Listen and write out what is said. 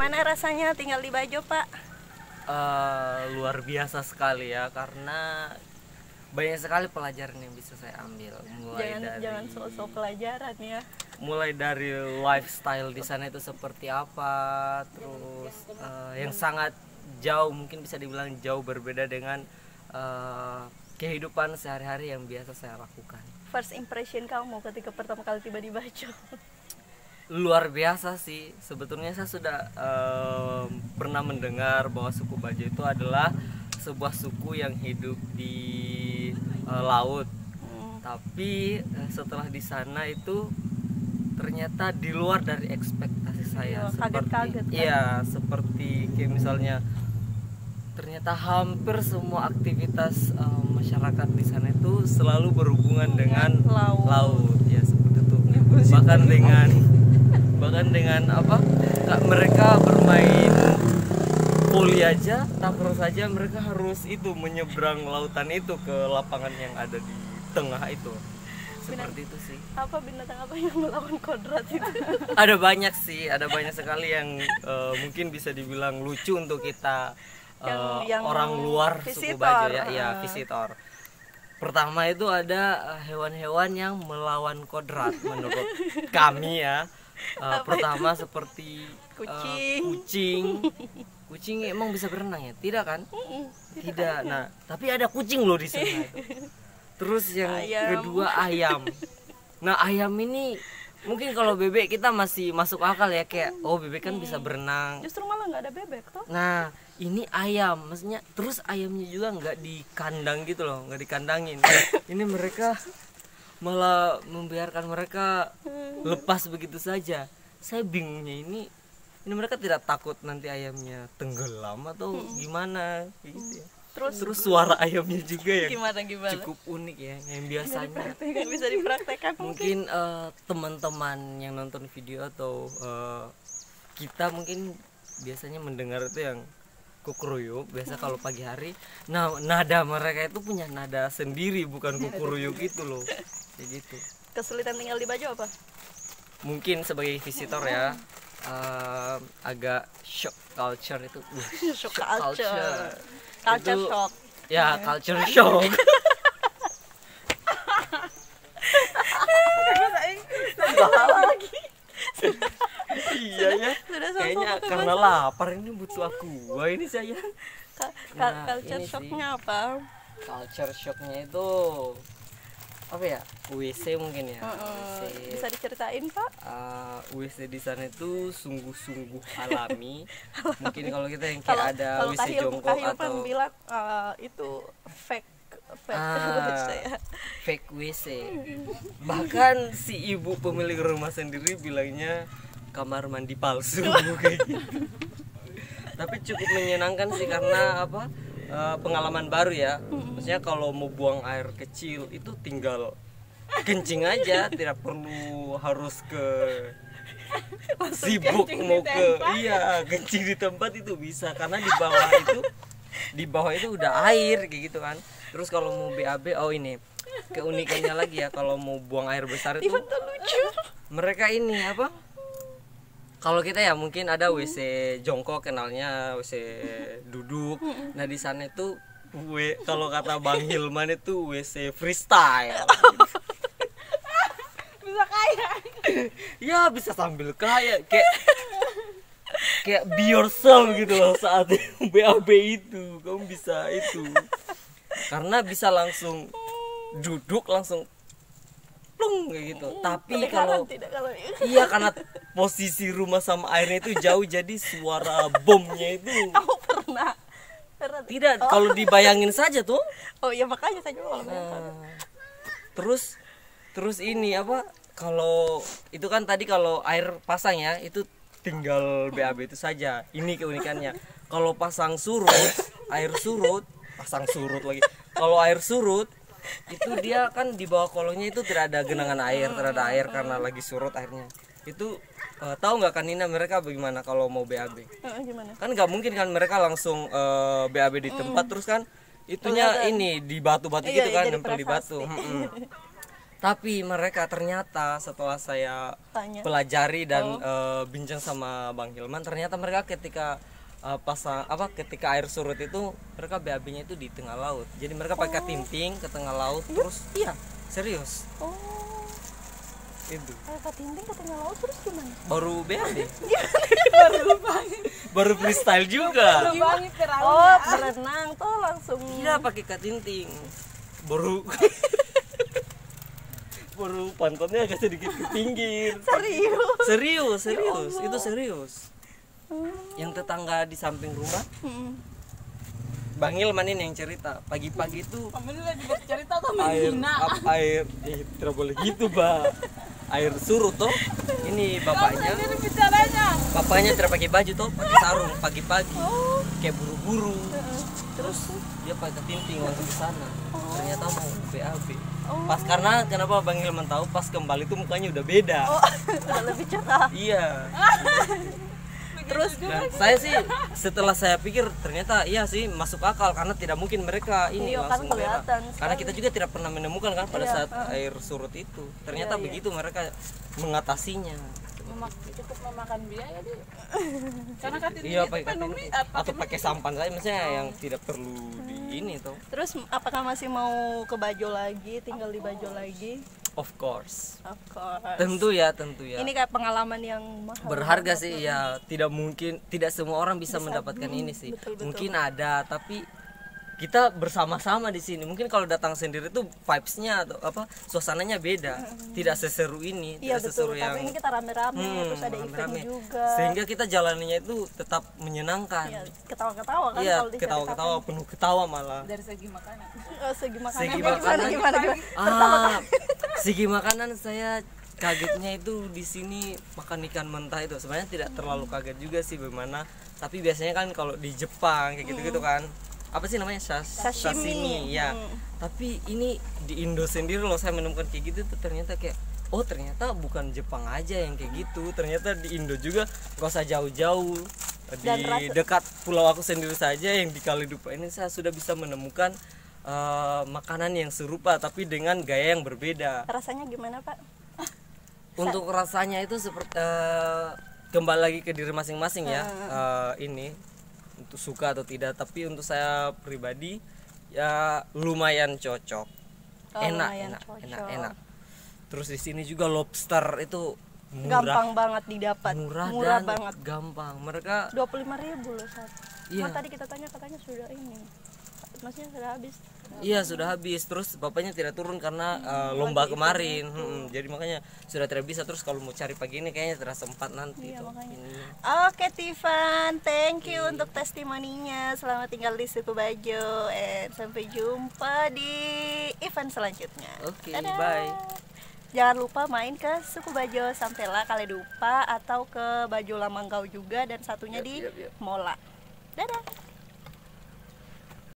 Gimana rasanya tinggal di Bajo, Pak? Luar biasa sekali ya, karena banyak sekali pelajaran yang bisa saya ambil. Jangan sok-sok pelajaran ya. Mulai dari lifestyle di sana itu seperti apa, terus yang sangat jauh, mungkin bisa dibilang jauh berbeda dengan kehidupan sehari-hari yang biasa saya lakukan. First impression kamu ketika pertama kali tiba di Bajo? Luar biasa sih. Sebetulnya saya sudah pernah mendengar bahwa suku Bajo itu adalah sebuah suku yang hidup di laut. Tapi setelah di sana itu ternyata di luar dari ekspektasi saya. Kaget-kaget kan? Iya, seperti kayak misalnya ternyata hampir semua aktivitas masyarakat di sana itu selalu berhubungan dengan laut. Ya, seperti itu. Bahkan dengan apa? Mereka bermain voli aja, takraw saja mereka harus itu menyeberang lautan itu ke lapangan yang ada di tengah itu. Seperti itu sih. Apa binatang apa yang melawan kodrat itu? Ada banyak sih, ada banyak sekali yang mungkin bisa dibilang lucu untuk kita yang orang luar suku Bajo ya, visitor. Pertama itu ada hewan-hewan yang melawan kodrat menurut kami ya. Pertama itu? Seperti kucing emang bisa berenang ya? Tidak kan? Tidak. Nah, tapi ada kucing loh di sana. Terus yang kedua ayam. Nah, ayam ini mungkin kalau bebek kita masih masuk akal ya, kayak oh bebek kan bisa berenang. Justru malah nggak ada bebek toh. Nah, ini ayam, maksudnya terus ayamnya juga nggak di kandang gitu loh, nggak dikandangin. Ini mereka malah membiarkan mereka lepas begitu saja. Saya bingungnya ini mereka tidak takut nanti ayamnya tenggelam atau gimana gitu ya. Terus suara ayamnya juga yang gimana? Cukup unik ya, yang biasanya bisa dipraktekkan mungkin teman-teman yang nonton video atau kita mungkin biasanya mendengar itu yang kukuruyuk biasa kalau pagi hari. Nah, nada mereka itu punya nada sendiri, bukan kukuruyuk gitu loh, kayak gitu. Kesulitan tinggal di Bajo apa? Mungkin sebagai visitor ya, agak shock culture itu. Shock culture itu, shock ya, culture shock. lagi. Iya ya, kayaknya karena lapar ini butuh aqua ini saya. Culture shocknya apa? Culture shocknya itu apa ya? WC mungkin ya. WC. Bisa diceritain Pak? WC di sana itu sungguh-sungguh alami. Mungkin kalau kita yang kayak ada WC jongkok atau bilang itu fake WC. Bahkan si ibu pemilik rumah sendiri bilangnya kamar mandi palsu kayak gitu. Tapi cukup menyenangkan sih karena apa? Pengalaman baru ya. Maksudnya kalau mau buang air kecil itu tinggal kencing aja, tidak perlu harus ke sibuk mau ke kencing di tempat itu bisa, karena di bawah itu udah air kayak gitu kan. Terus kalau mau BAB, oh ini keunikannya lagi ya, kalau mau buang air besar itu mereka ini apa? Kalau kita ya mungkin ada WC jongkok, kenalnya WC duduk. Nah, di sana itu kalau kata Bang Hilman itu WC freestyle. Bisa kaya. Ya, bisa sambil kaya, kayak be yourself gitu loh saat BAB itu. Kamu bisa itu. Karena bisa langsung duduk langsung plung kayak gitu. Tapi kalau iya, karena posisi rumah sama airnya itu jauh, jadi suara bomnya itu. Kamu pernah? Tidak, kalau dibayangin saja tuh. Oh iya, makanya saya juga Terus ini apa? Kalau itu kan tadi kalau air pasang ya, itu tinggal BAB itu saja. Ini keunikannya. Kalau pasang surut, air surut, pasang surut lagi. Kalau air surut itu dia kan di bawah kolongnya itu tidak ada genangan air, tidak ada air karena lagi surut airnya. Itu tahu nggak kan Nina, mereka bagaimana kalau mau BAB? Gimana? Kan nggak mungkin kan mereka langsung BAB di tempat terus kan itunya ini di batu-batu gitu kan, nempel di batu. Tapi mereka ternyata setelah saya Tanya. pelajari dan bincang sama Bang Hilman, ternyata mereka ketika ketika air surut itu mereka BAB-nya itu di tengah laut. Jadi mereka pakai tinting ke tengah laut terus iya, serius. Oh, Itu. Kak Tinting ke tengah laut terus gimana? Baru BAB. Lubangi. Baru freestyle juga. Lubangi perahu. Oh, berenang tuh langsung. Tidak pakai katinting. Baru baru pantatnya agak sedikit ke pinggir. Serius? Serius, itu serius. Yang tetangga di samping rumah, Hmm. Bang Ilman ini yang cerita. Pagi-pagi itu Kamu ini lagi bercerita atau air menghina? air tidak boleh gitu, Mbak. Air surut toh. Ini bapaknya. Ini bicaranya. Bapaknya tidak pakai baju toh, pakai sarung pagi-pagi. Kayak buru-buru. Terus dia pakai tinting langsung ke sana. Ternyata mau BAB. Pas karena kenapa Bang Ilman tahu pas kembali tuh mukanya udah beda. Oh, udah lebih cerah. Iya. Terus Dan saya sih setelah saya pikir ternyata iya sih masuk akal karena tidak mungkin mereka ini Iya, kan langsung merah. kelihatan Karena kita juga tidak pernah menemukan kan pada Iya, saat air surut itu. Ternyata Iya, iya. begitu mereka mengatasinya. Cukup memakan biaya dia. Karena Katin Iya itu pakai penuh katin- apa atau pakai sampan saja misalnya yang tidak perlu di ini tuh. Terus apakah masih mau ke Bajo lagi, tinggal di Bajo lagi? Of course. Of course. Tentu ya. Ini kayak pengalaman yang mahal. Berharga sih ya, tidak mungkin, tidak semua orang bisa mendapatkan ini sih. betul. Mungkin ada tapi kita bersama-sama di sini. Mungkin kalau datang sendiri tuh vibes-nya atau apa suasananya beda. Tidak seseru ini, Iya tidak betul, seseru yang tapi ini kita rame-rame, terus ada event rame-rame. juga. Sehingga kita jalaninya itu tetap menyenangkan. Ya, ketawa-ketawa kan Iya, kalau ketawa-ketawa penuh ketawa malah. dari segi makanan. Segi makanan. Segi Gimana, makanan. gimana? Segi makanan saya kagetnya itu di sini makan ikan mentah itu sebenarnya tidak terlalu kaget juga sih bagaimana, tapi biasanya kan kalau di Jepang kayak gitu-gitu kan apa sih namanya sashimi ya. Tapi ini di Indo sendiri loh saya menemukan kayak gitu tuh ternyata kayak oh ternyata bukan Jepang aja yang kayak gitu, ternyata di Indo juga gak usah jauh-jauh di dekat pulau aku sendiri saja yang di Kalidupa ini saya sudah bisa menemukan makanan yang serupa tapi dengan gaya yang berbeda. Rasanya gimana, Pak? Untuk rasanya itu seperti kembali lagi ke diri masing-masing ya. Ini untuk suka atau tidak, tapi untuk saya pribadi ya lumayan cocok. Enak. Terus di sini juga lobster itu murah. Gampang banget didapat. Murah dan banget. gampang. Mereka 25.000 loh, Sat. Iya. Tadi kita tanya katanya sudah ini. Maksudnya sudah habis. iya sudah habis, terus bapaknya tidak turun karena lomba kemarin. Jadi makanya sudah tidak bisa, terus kalau mau cari pagi ini kayaknya tidak sempat nanti Iya, tuh. makanya. Ini. Oke, Tivan, thank you untuk testimoninya. Selamat tinggal di Suku Bajo, and sampai jumpa di event selanjutnya. Oke, Dadah. bye. Jangan lupa main ke Suku Bajo Sampela Kaledupa atau ke Bajo Lamanggau juga, dan satunya di Yap. Mola. Dadah.